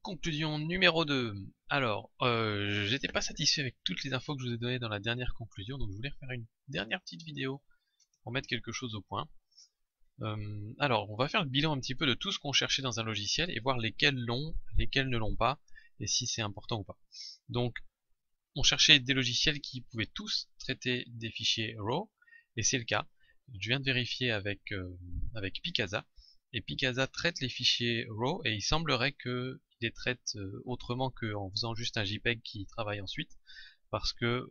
Conclusion numéro 2. Alors, j'étais pas satisfait avec toutes les infos que je vous ai données dans la dernière conclusion, donc je voulais refaire une dernière petite vidéo pour mettre quelque chose au point. Alors, on va faire le bilan un petit peu de tout ce qu'on cherchait dans un logiciel et voir lesquels l'ont, lesquels ne l'ont pas, et si c'est important ou pas. Donc, on cherchait des logiciels qui pouvaient tous traiter des fichiers RAW, et c'est le cas. Je viens de vérifier avec Picasa, et Picasa traite les fichiers RAW, et il semblerait qu'il les traite autrement qu'en faisant juste un JPEG qui travaille ensuite, parce que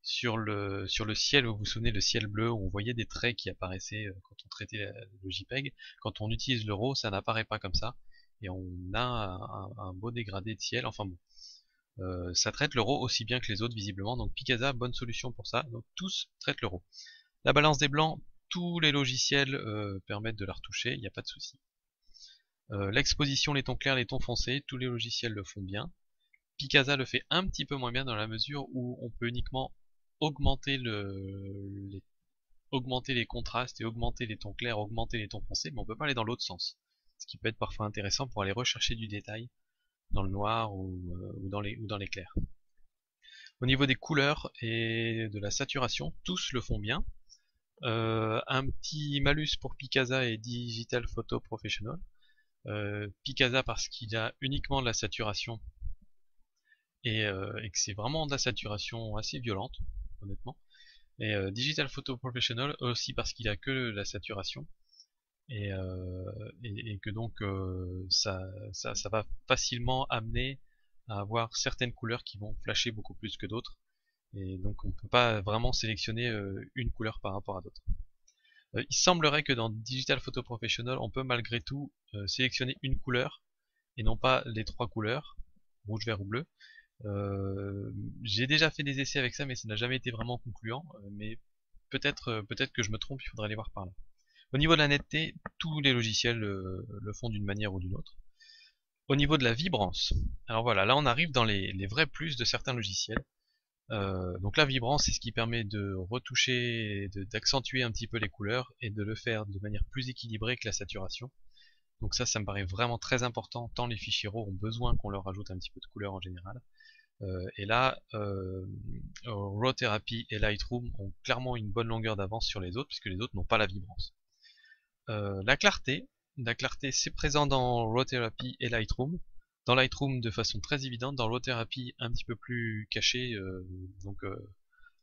sur le ciel, vous vous souvenez, le ciel bleu, on voyait des traits qui apparaissaient quand on traitait le JPEG. Quand on utilise le RAW, ça n'apparaît pas comme ça, et on a un beau dégradé de ciel, enfin bon. Ça traite le RAW aussi bien que les autres visiblement, donc Picasa, bonne solution pour ça, donc tous traitent le RAW. La balance des blancs, tous les logiciels permettent de la retoucher, il n'y a pas de souci. L'exposition, les tons clairs, les tons foncés, tous les logiciels le font bien. Picasa le fait un petit peu moins bien dans la mesure où on peut uniquement augmenter les contrastes et augmenter les tons clairs, augmenter les tons foncés, mais on peut pas aller dans l'autre sens. Ce qui peut être parfois intéressant pour aller rechercher du détail dans le noir ou dans les clairs. Au niveau des couleurs et de la saturation, tous le font bien. Un petit malus pour Picasa et Digital Photo Professional. Picasa parce qu'il a uniquement de la saturation et que c'est vraiment de la saturation assez violente, honnêtement. Et Digital Photo Professional aussi parce qu'il a que la saturation et que donc ça va facilement amener à avoir certaines couleurs qui vont flasher beaucoup plus que d'autres, et donc on peut pas vraiment sélectionner une couleur par rapport à d'autres. Il semblerait que dans Digital Photo Professional on peut malgré tout sélectionner une couleur et non pas les trois couleurs, rouge, vert ou bleu. J'ai déjà fait des essais avec ça mais ça n'a jamais été vraiment concluant, mais peut-être que je me trompe, il faudrait aller voir par là. Au niveau de la netteté, tous les logiciels le font d'une manière ou d'une autre. Au niveau de la vibrance, alors voilà, là on arrive dans les vrais plus de certains logiciels. Donc la vibrance, c'est ce qui permet de retoucher, d'accentuer un petit peu les couleurs et de le faire de manière plus équilibrée que la saturation. Donc ça me paraît vraiment très important, tant les fichiers RAW ont besoin qu'on leur ajoute un petit peu de couleur en général. Et là, RAW Therapy et Lightroom ont clairement une bonne longueur d'avance sur les autres, puisque les autres n'ont pas la vibrance. La clarté c'est présent dans RAW Therapy et Lightroom. Dans Lightroom de façon très évidente, dans RAW Therapy un petit peu plus caché, donc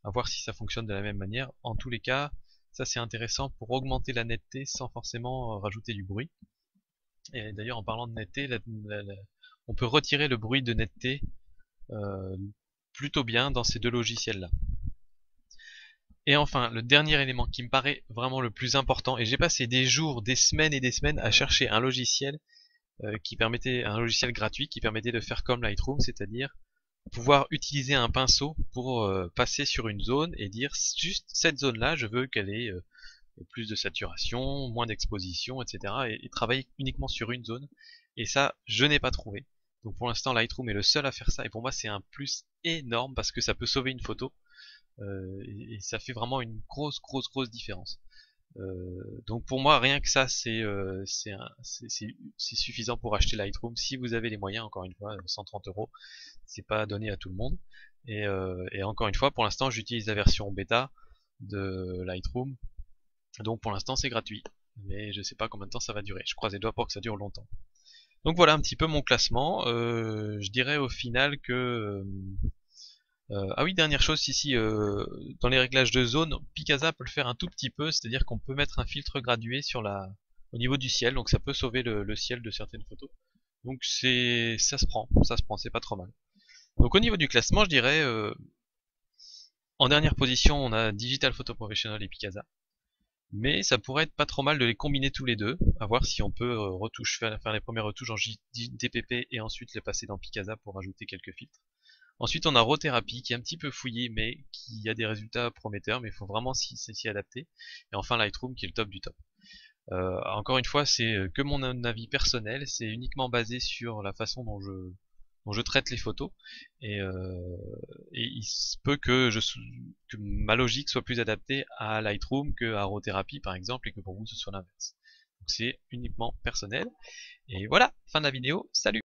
à voir si ça fonctionne de la même manière. En tous les cas, ça c'est intéressant pour augmenter la netteté sans forcément rajouter du bruit. Et d'ailleurs en parlant de netteté, on peut retirer le bruit de netteté plutôt bien dans ces deux logiciels là. Et enfin, le dernier élément qui me paraît vraiment le plus important, et j'ai passé des jours, des semaines et des semaines à chercher un logiciel un logiciel gratuit qui permettait de faire comme Lightroom, c'est-à-dire pouvoir utiliser un pinceau pour passer sur une zone et dire juste cette zone-là, je veux qu'elle ait plus de saturation, moins d'exposition, etc. Et travailler uniquement sur une zone. Et ça, je n'ai pas trouvé. Donc pour l'instant, Lightroom est le seul à faire ça, et pour moi c'est un plus énorme parce que ça peut sauver une photo. Et ça fait vraiment une grosse différence. Donc pour moi rien que ça c'est suffisant pour acheter Lightroom si vous avez les moyens. Encore une fois 130 €, c'est pas donné à tout le monde, et encore une fois pour l'instant j'utilise la version bêta de Lightroom, donc pour l'instant c'est gratuit, mais je sais pas combien de temps ça va durer, je croise les doigts pour que ça dure longtemps. Donc voilà un petit peu mon classement. Je dirais au final que ah oui, dernière chose, ici, dans les réglages de zone, Picasa peut le faire un tout petit peu, c'est-à-dire qu'on peut mettre un filtre gradué au niveau du ciel, donc ça peut sauver le ciel de certaines photos. Donc ça se prend, c'est pas trop mal. Donc au niveau du classement, je dirais, en dernière position, on a Digital Photo Professional et Picasa. Mais ça pourrait être pas trop mal de les combiner tous les deux, à voir si on peut faire les premières retouches en DPP et ensuite les passer dans Picasa pour ajouter quelques filtres. Ensuite, on a RAW Therapy qui est un petit peu fouillé, mais qui a des résultats prometteurs, mais il faut vraiment s'y adapter. Et enfin, Lightroom qui est le top du top. Encore une fois, c'est que mon avis personnel, c'est uniquement basé sur la façon dont je traite les photos, et il se peut que ma logique soit plus adaptée à Lightroom que à RAW Therapy par exemple, et que pour vous ce soit l'inverse. C'est uniquement personnel. Et voilà, fin de la vidéo, salut!